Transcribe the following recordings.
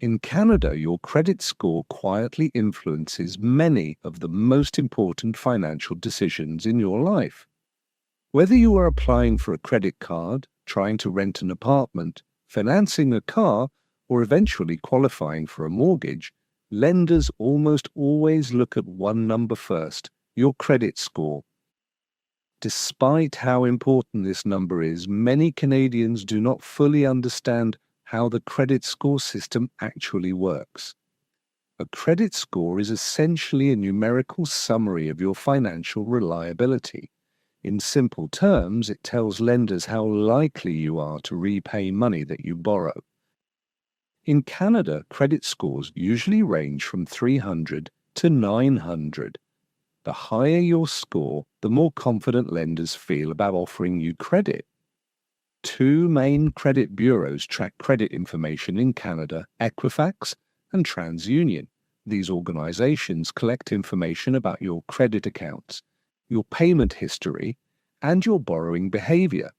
In Canada, your credit score quietly influences many of the most important financial decisions in your life. Whether you are applying for a credit card, trying to rent an apartment, financing a car, or eventually qualifying for a mortgage, lenders almost always look at one number first: your credit score. Despite how important this number is, many Canadians do not fully understand how the credit score system actually works. A credit score is essentially a numerical summary of your financial reliability. In simple terms, it tells lenders how likely you are to repay money that you borrow. In Canada, credit scores usually range from 300 to 900. The higher your score, the more confident lenders feel about offering you credit. Two main credit bureaus track credit information in Canada: Equifax and TransUnion. These organizations collect information about your credit accounts, your payment history, and your borrowing behavior.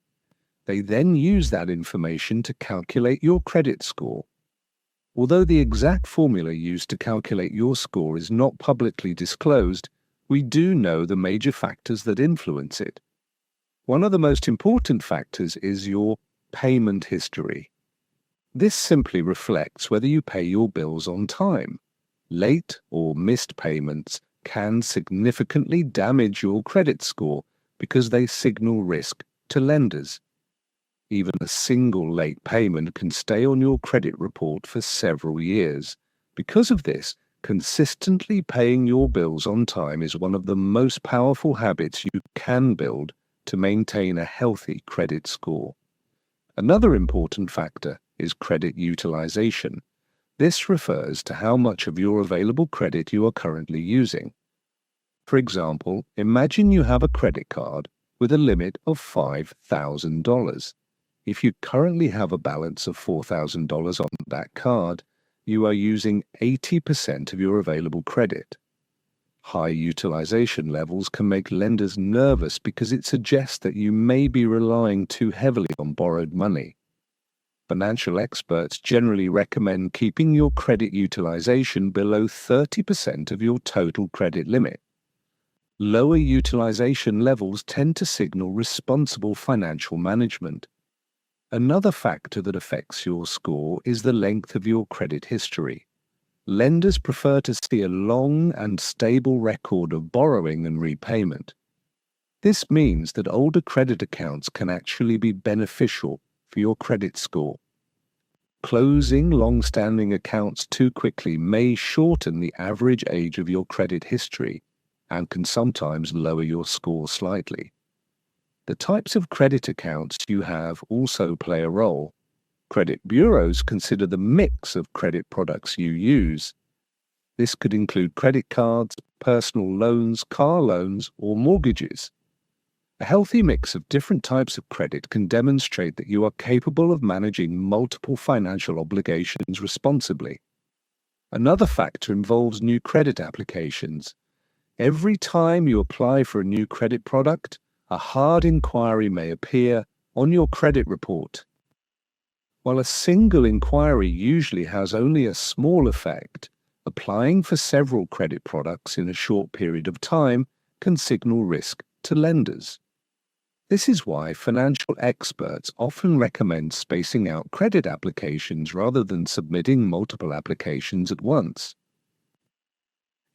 They then use that information to calculate your credit score. Although the exact formula used to calculate your score is not publicly disclosed, we do know the major factors that influence it. One of the most important factors is your payment history. This simply reflects whether you pay your bills on time. Late or missed payments can significantly damage your credit score because they signal risk to lenders. Even a single late payment can stay on your credit report for several years. Because of this, consistently paying your bills on time is one of the most powerful habits you can build to maintain a healthy credit score. Another important factor is credit utilization. This refers to how much of your available credit you are currently using. For example, imagine you have a credit card with a limit of $5,000. If you currently have a balance of $4,000 on that card, you are using 80% of your available credit. High utilization levels can make lenders nervous because it suggests that you may be relying too heavily on borrowed money. Financial experts generally recommend keeping your credit utilization below 30% of your total credit limit. Lower utilization levels tend to signal responsible financial management. Another factor that affects your score is the length of your credit history. Lenders prefer to see a long and stable record of borrowing and repayment. This means that older credit accounts can actually be beneficial for your credit score. Closing long-standing accounts too quickly may shorten the average age of your credit history and can sometimes lower your score slightly. The types of credit accounts you have also play a role. Credit bureaus consider the mix of credit products you use. This could include credit cards, personal loans, car loans, or mortgages. A healthy mix of different types of credit can demonstrate that you are capable of managing multiple financial obligations responsibly. Another factor involves new credit applications. Every time you apply for a new credit product, a hard inquiry may appear on your credit report. While a single inquiry usually has only a small effect, applying for several credit products in a short period of time can signal risk to lenders. This is why financial experts often recommend spacing out credit applications rather than submitting multiple applications at once.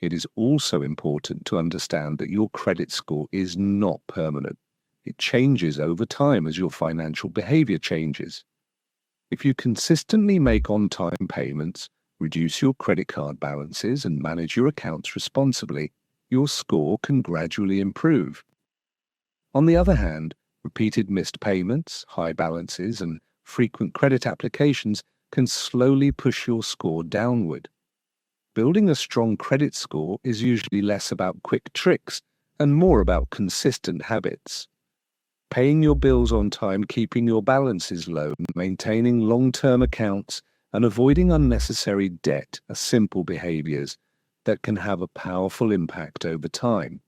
It is also important to understand that your credit score is not permanent. It changes over time as your financial behavior changes. If you consistently make on-time payments, reduce your credit card balances, and manage your accounts responsibly, your score can gradually improve. On the other hand, repeated missed payments, high balances, and frequent credit applications can slowly push your score downward. Building a strong credit score is usually less about quick tricks and more about consistent habits. Paying your bills on time, keeping your balances low, maintaining long-term accounts, and avoiding unnecessary debt are simple behaviors that can have a powerful impact over time.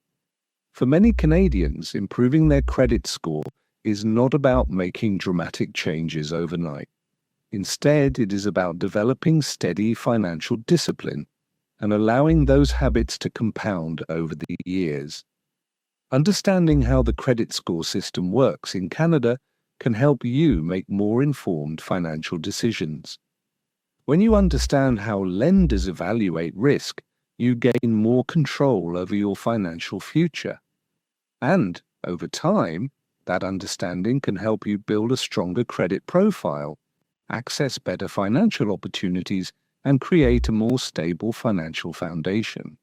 For many Canadians, improving their credit score is not about making dramatic changes overnight. Instead, it is about developing steady financial discipline and allowing those habits to compound over the years. Understanding how the credit score system works in Canada can help you make more informed financial decisions. When you understand how lenders evaluate risk, you gain more control over your financial future. And, over time, that understanding can help you build a stronger credit profile, access better financial opportunities, and create a more stable financial foundation.